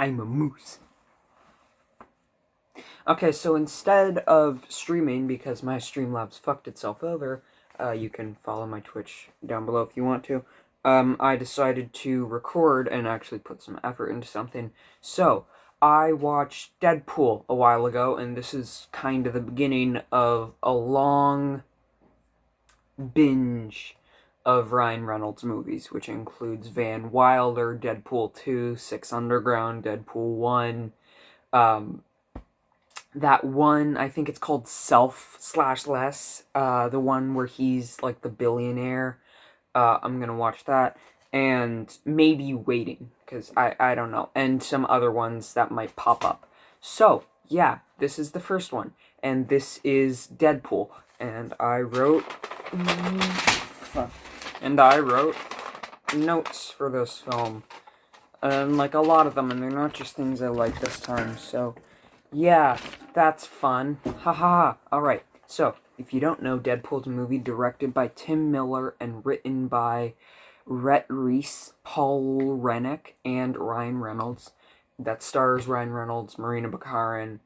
I'm a moose. Okay, so instead of streaming, because my Streamlabs fucked itself over, you can follow my Twitch down below if you want to, I decided to record and actually put some effort into something. So, I watched Deadpool a while ago, and this is kind of the beginning of a long binge of Ryan Reynolds movies, which includes Van Wilder, Deadpool 2, Six Underground, Deadpool 1, that one, I think it's called Self/Less, the one where he's like the billionaire. I'm gonna watch that, and maybe Waiting, because I don't know, and some other ones that might pop up. So, yeah, this is the first one, and this is Deadpool, and I wrote, notes for this film, and like a lot of them, and they're not just things I like this time, so... yeah, that's fun. Haha. Alright, so, if you don't know, Deadpool's a movie directed by Tim Miller and written by Rhett Reese, Paul Rennick, and Ryan Reynolds. That stars Ryan Reynolds, Marina Baccarin,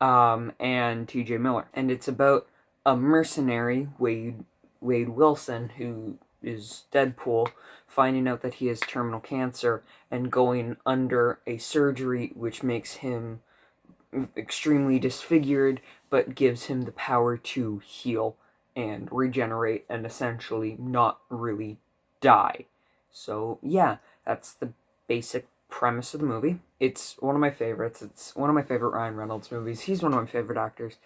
and TJ Miller. And it's about a mercenary, Wade Wilson, who is Deadpool, finding out that he has terminal cancer and going under a surgery which makes him extremely disfigured, but gives him the power to heal and regenerate and essentially not really die. So, yeah, that's the basic premise of the movie. It's one of my favorites. It's one of my favorite Ryan Reynolds movies. He's one of my favorite actors.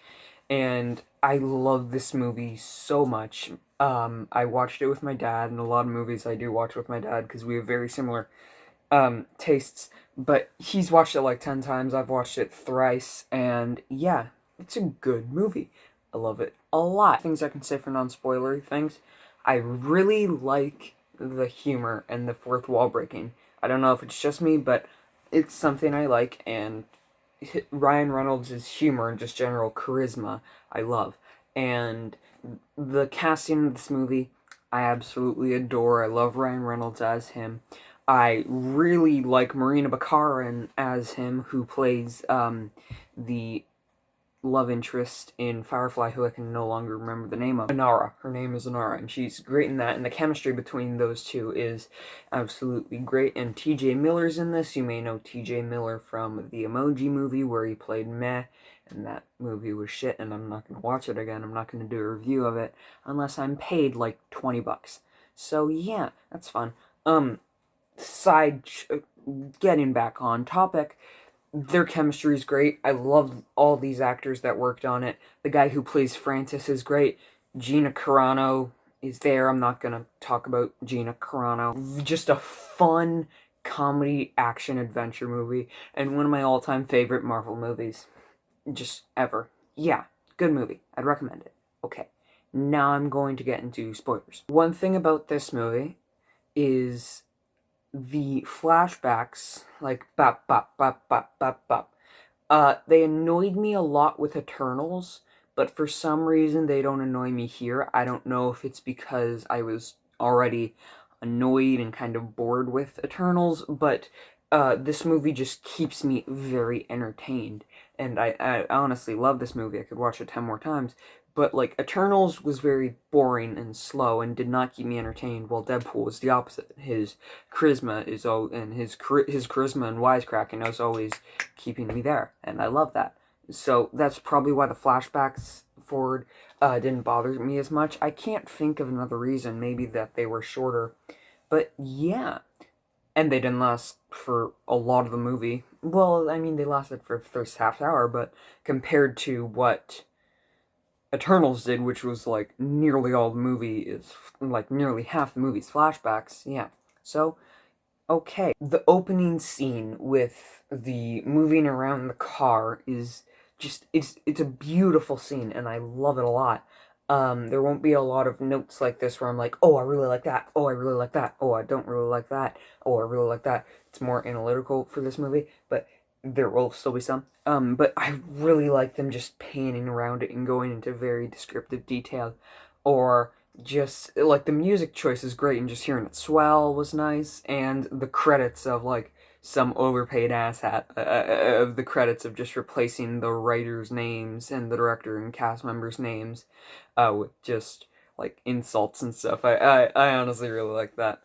And I love this movie so much. I watched it with my dad, and a lot of movies I do watch with my dad because we have very similar tastes, but he's watched it like 10 times, I've watched it thrice, and yeah, it's a good movie. I love it a lot. Things I can say for non-spoilery things. I really like the humor and the fourth wall breaking. I don't know if it's just me, but it's something I like, and Ryan Reynolds' humor and just general charisma I love. And the casting of this movie, I absolutely adore. I love Ryan Reynolds as him. I really like Marina Baccarin as him, who plays the love interest in Firefly, who I can no longer remember the name of. Inara. Her name is Inara, and she's great in that, and the chemistry between those two is absolutely great. And TJ Miller's in this. You may know TJ Miller from the Emoji Movie, where he played Meh, and that movie was shit, and I'm not going to watch it again. I'm not going to do a review of it unless I'm paid like $20. So yeah, that's fun. Getting back on topic, their chemistry is great. I love all these actors that worked on it. The guy who plays Francis is great. Gina Carano is there. I'm not gonna talk about Gina Carano. Just a fun comedy action adventure movie, and one of my all-time favorite Marvel movies. Just ever. Yeah, good movie. I'd recommend it. Okay, now I'm going to get into spoilers. One thing about this movie is the flashbacks, like bop bop bop bop bop bop. They annoyed me a lot with Eternals, but for some reason they don't annoy me here. I don't know if it's because I was already annoyed and kind of bored with Eternals, but this movie just keeps me very entertained, and I honestly love this movie. I could watch it 10 more times, but like Eternals was very boring and slow and did not keep me entertained, while Deadpool was the opposite. His charisma is his charisma and wisecracking is always keeping me there, and I love that. So that's probably why the flashbacks forward didn't bother me as much. I can't think of another reason. Maybe that they were shorter, but yeah. And they didn't last for a lot of the movie. Well, I mean, they lasted for the first half hour, but compared to what Eternals did, which was like nearly all the movie is, like nearly half the movie's flashbacks, yeah. So, okay. The opening scene with the moving around the car is just, it's a beautiful scene, and I love it a lot. There won't be a lot of notes like this where I'm like, oh, I really like that, oh, I really like that, oh, I don't really like that, oh, I really like that. It's more analytical for this movie, but there will still be some. But I really like them just panning around it and going into very descriptive detail, or just, like, the music choice is great, and just hearing it swell was nice, and the credits of, like, some overpaid asshat of the credits of just replacing the writers' names and the director and cast members' names with just like insults and stuff. I honestly really like that.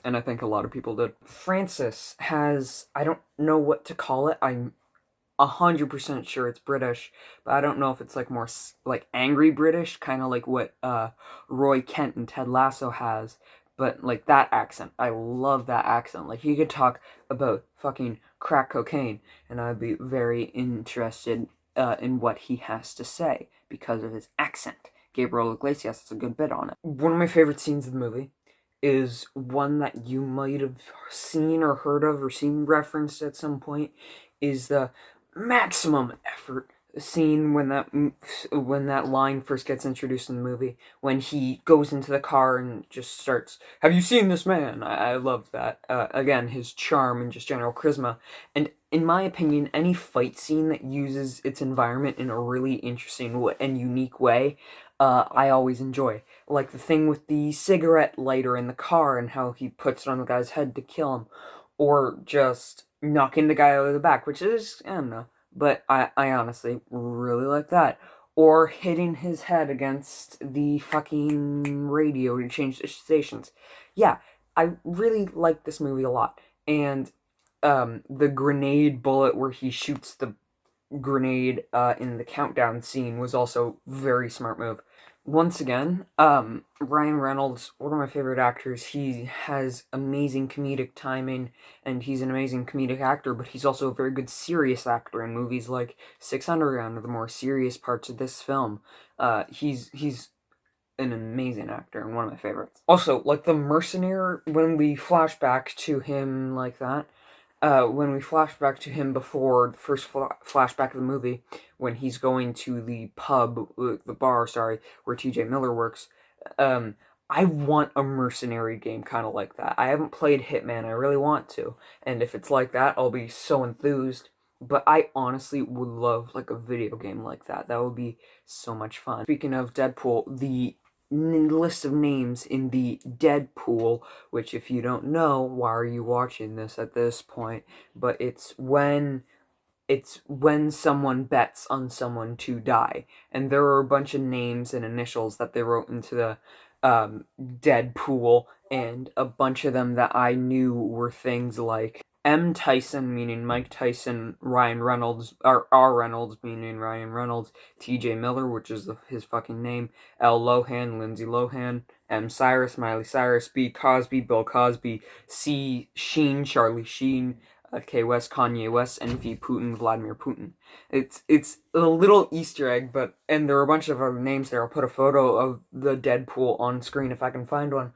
And I think a lot of people did. Francis has, I don't know what to call it. I'm 100% sure it's British, but I don't know if it's like more like angry British, kind of like what Roy Kent and Ted Lasso has. But like that accent, I love that accent. Like he could talk about fucking crack cocaine, and I'd be very interested in what he has to say because of his accent. Gabriel Iglesias has a good bit on it. One of my favorite scenes of the movie is one that you might have seen or heard of or seen referenced at some point, is the maximum effort scene when that line first gets introduced in the movie, when he goes into the car and just starts, "Have you seen this man?" I love that. Again, his charm and just general charisma. And in my opinion, any fight scene that uses its environment in a really interesting and unique way, I always enjoy. Like the thing with the cigarette lighter in the car and how he puts it on the guy's head to kill him, or just knocking the guy out of the back, which is, I don't know, but I honestly really like that. Or hitting his head against the fucking radio to change the stations. Yeah, I really like this movie a lot. And the grenade bullet where he shoots the grenade in the countdown scene was also very smart move. Once again, Ryan Reynolds, one of my favorite actors, he has amazing comedic timing, and he's an amazing comedic actor, but he's also a very good serious actor in movies like Six Underground, or the more serious parts of this film. He's an amazing actor and one of my favorites. Also, like the mercenary, when we flash back to him like that, when we flash back to him before the first flashback of the movie, when he's going to the pub, the bar, sorry, where TJ Miller works, um, I want a mercenary game kind of like that. I haven't played Hitman, I really want to, and if it's like that, I'll be so enthused. But I honestly would love like a video game like that. That would be so much fun. Speaking of Deadpool, the list of names in the Deadpool, which if you don't know, why are you watching this at this point? But it's when someone bets on someone to die, and there are a bunch of names and initials that they wrote into the Deadpool, and a bunch of them that I knew were things like M. Tyson, meaning Mike Tyson, Ryan Reynolds, or R. Reynolds, meaning Ryan Reynolds, T.J. Miller, which is his fucking name, L. Lohan, Lindsay Lohan, M. Cyrus, Miley Cyrus, B. Cosby, Bill Cosby, C. Sheen, Charlie Sheen, K. West, Kanye West, and V. Putin, Vladimir Putin. It's a little Easter egg, and there are a bunch of other names there. I'll put a photo of the Deadpool on screen if I can find one,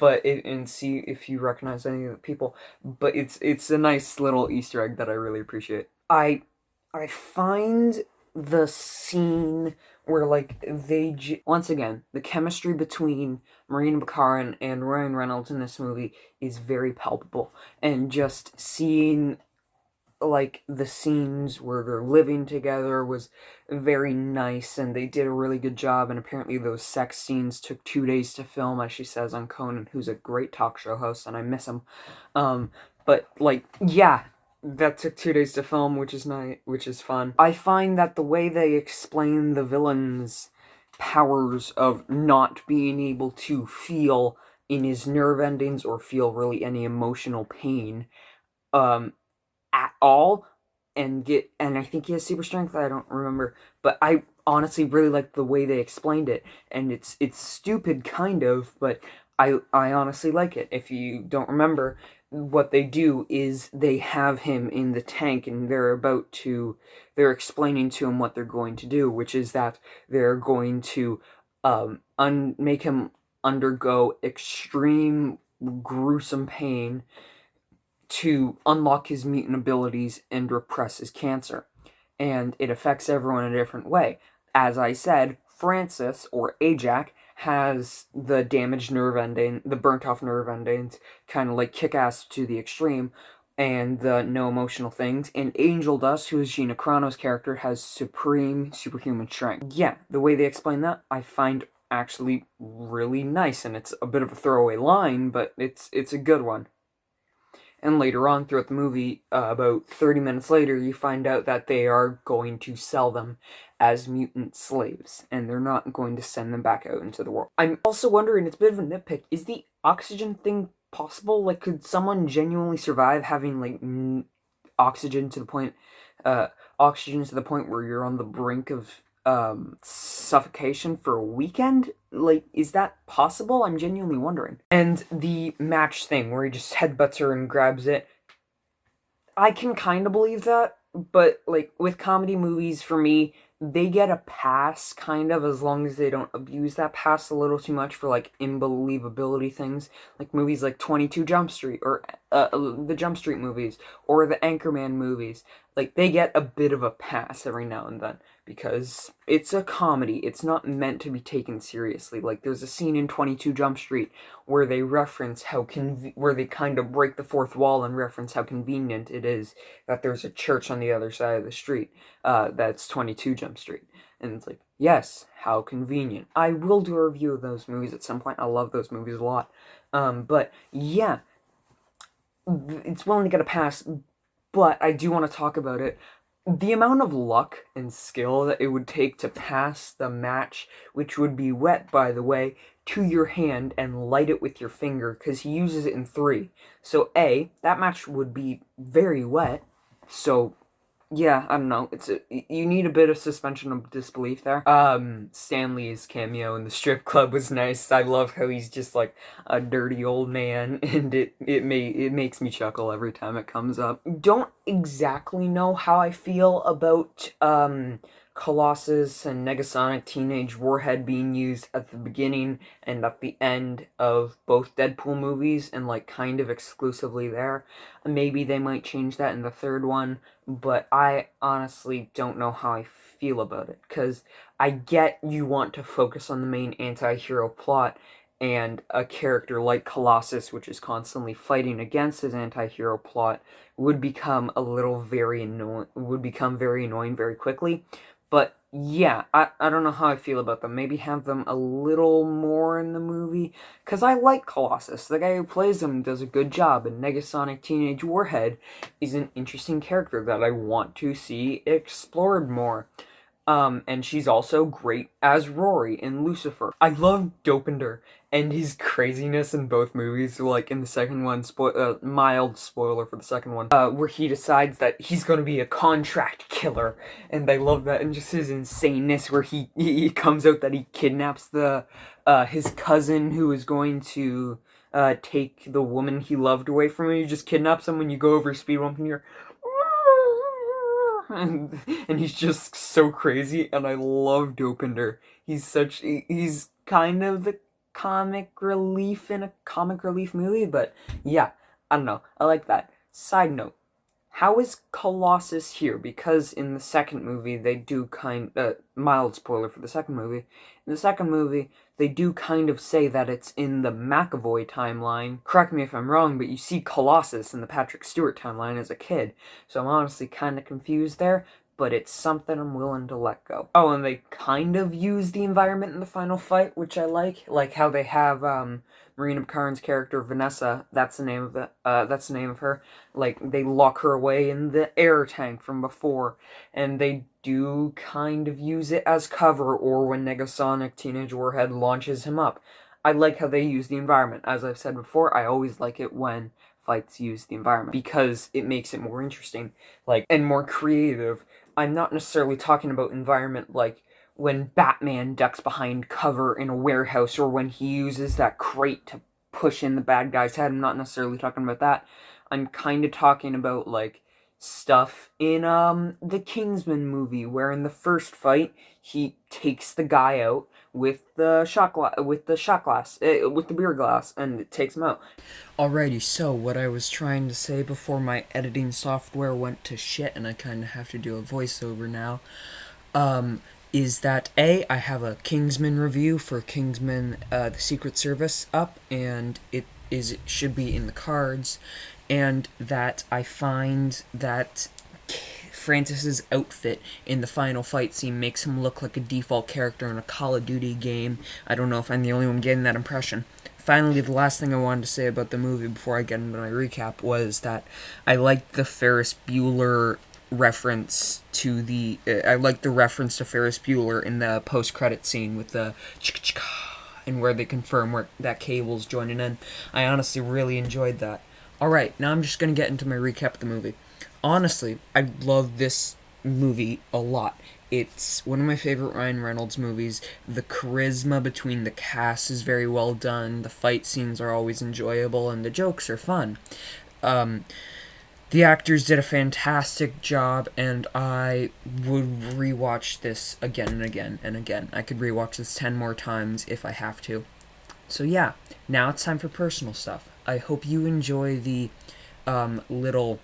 and see if you recognize any of the people. But it's a nice little Easter egg that I really appreciate. I find the scene where like once again, the chemistry between Marina Baccarin and Ryan Reynolds in this movie is very palpable, and just seeing like the scenes where they're living together was very nice, and they did a really good job. And apparently those sex scenes took 2 days to film, as she says on Conan, who's a great talk show host, and I miss him. But like, yeah, that took 2 days to film, which is nice, which is fun. I find that the way they explain the villain's powers of not being able to feel in his nerve endings or feel really any emotional pain, um, at all, and I think he has super strength. I don't remember, but I honestly really like the way they explained it, and it's stupid kind of, but I honestly like it. If you don't remember, what they do is they have him in the tank, and they're explaining to him what they're going to do, which is that they're going to make him undergo extreme gruesome pain to unlock his mutant abilities and repress his cancer. And it affects everyone in a different way. As I said, Francis, or Ajax, has the damaged nerve ending, the burnt off nerve endings, kind of like kick ass to the extreme, and the no emotional things. And Angel Dust, who is Gina Carano's character, has supreme superhuman strength. Yeah, the way they explain that, I find actually really nice, and it's a bit of a throwaway line, but it's a good one. And later on throughout the movie, about 30 minutes later, you find out that they are going to sell them as mutant slaves, and they're not going to send them back out into the world. I'm also wondering, it's a bit of a nitpick, is the oxygen thing possible? Like, could someone genuinely survive having, like, oxygen to the point, where you're on the brink of suffocation for a weekend? Like, is that possible? I'm genuinely wondering. And the match thing where he just headbutts her and grabs it, I can kind of believe that, but like with comedy movies, for me, they get a pass kind of, as long as they don't abuse that pass a little too much for like unbelievability things, like movies like 22 Jump Street, or the Jump Street movies, or the Anchorman movies. Like, they get a bit of a pass every now and then because it's a comedy. It's not meant to be taken seriously. Like, there's a scene in 22 Jump Street where they reference where they kind of break the fourth wall and reference how convenient it is that there's a church on the other side of the street. That's 22 Jump Street. And it's like, yes, how convenient. I will do a review of those movies at some point. I love those movies a lot. But yeah, it's willing to get a pass, but I do want to talk about it. The amount of luck and skill that it would take to pass the match, which would be wet, by the way, to your hand and light it with your finger, because he uses it in 3. So A, that match would be very wet, so yeah, I don't know. You need a bit of suspension of disbelief there. Stanley's cameo in the strip club was nice. I love how he's just like a dirty old man, and it makes me chuckle every time it comes up. Don't exactly know how I feel about Colossus and Negasonic Teenage Warhead being used at the beginning and at the end of both Deadpool movies, and like kind of exclusively there. Maybe they might change that in the third one, but I honestly don't know how I feel about it, because I get you want to focus on the main anti-hero plot, and a character like Colossus, which is constantly fighting against his anti-hero plot, would become very annoying very quickly. But yeah, I don't know how I feel about them. Maybe have them a little more in the movie, because I like Colossus. The guy who plays him does a good job, and Negasonic Teenage Warhead is an interesting character that I want to see explored more. And she's also great as Rory in Lucifer. I love Dopender and his craziness in both movies. Like in the second one, mild spoiler for the second one, where he decides that he's gonna be a contract killer, and I love that, and just his insaneness where he comes out that he kidnaps his cousin who is going to take the woman he loved away from him. You just kidnap someone, you go over speed bump, and you're and he's just so crazy, and I love Dopender. He's kind of the comic relief in a comic relief movie, but yeah, I don't know. I like that. Side note, how is Colossus here? Because in the second movie, they do mild spoiler for the second movie. In the second movie, they do kind of say that it's in the McAvoy timeline. Correct me if I'm wrong, but you see Colossus in the Patrick Stewart timeline as a kid. So I'm honestly kind of confused there, but it's something I'm willing to let go. Oh, and they kind of use the environment in the final fight, which I like. Like how they have, Marina Baccarin's character, Vanessa, that's the name of her. Like, they lock her away in the air tank from before, and they do kind of use it as cover, or when Negasonic Teenage Warhead launches him up. I like how they use the environment. As I've said before, I always like it when fights use the environment, because it makes it more interesting, like, and more creative. I'm not necessarily talking about environment like when Batman ducks behind cover in a warehouse, or when he uses that crate to push in the bad guy's head. I'm not necessarily talking about that. I'm kind of talking about, like, stuff in the Kingsman movie, where in the first fight he takes the guy out with the with the beer glass, and it takes him out. Alrighty, so what I was trying to say before my editing software went to shit and I kind of have to do a voiceover now, is that I have a Kingsman review for Kingsman, the Secret Service up, and it should be in the cards, and that I find that Francis's outfit in the final fight scene makes him look like a default character in a Call of Duty game. I don't know if I'm the only one getting that impression. finally, the last thing I wanted to say about the movie before I get into my recap was that I liked the Ferris Bueller reference to the. I liked the reference to Ferris Bueller in the post-credit scene with the and where they confirm where that cable's joining in. I honestly really enjoyed that. Alright, now I'm just gonna get into my recap of the movie. Honestly, I love this movie a lot. It's one of my favorite Ryan Reynolds movies. The charisma between the cast is very well done. The fight scenes are always enjoyable, and the jokes are fun. The actors did a fantastic job, and I would rewatch this again and again and again. I could rewatch this 10 more times if I have to. So yeah, now it's time for personal stuff. I hope you enjoy the little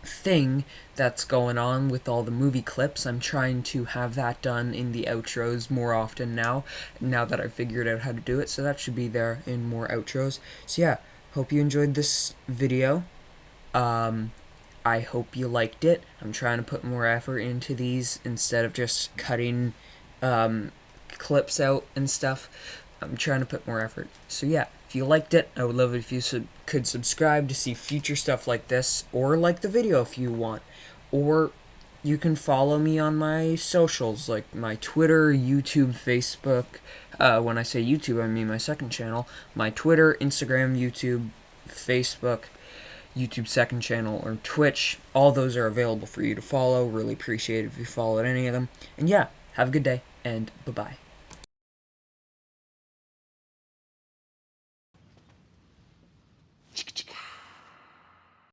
thing that's going on with all the movie clips. I'm trying to have that done in the outros more often now that I've figured out how to do it, so that should be there in more outros. So yeah, hope you enjoyed this video. I hope you liked it. I'm trying to put more effort into these instead of just cutting clips out and stuff. I'm trying to put more effort. So yeah, if you liked it, I would love it if you could subscribe to see future stuff like this, or like the video if you want. Or you can follow me on my socials, like my Twitter, YouTube, Facebook. When I say YouTube, I mean my second channel. My Twitter, Instagram, YouTube, Facebook, YouTube second channel, or Twitch. All those are available for you to follow. Really appreciate it if you followed any of them. And yeah, have a good day, and bye-bye.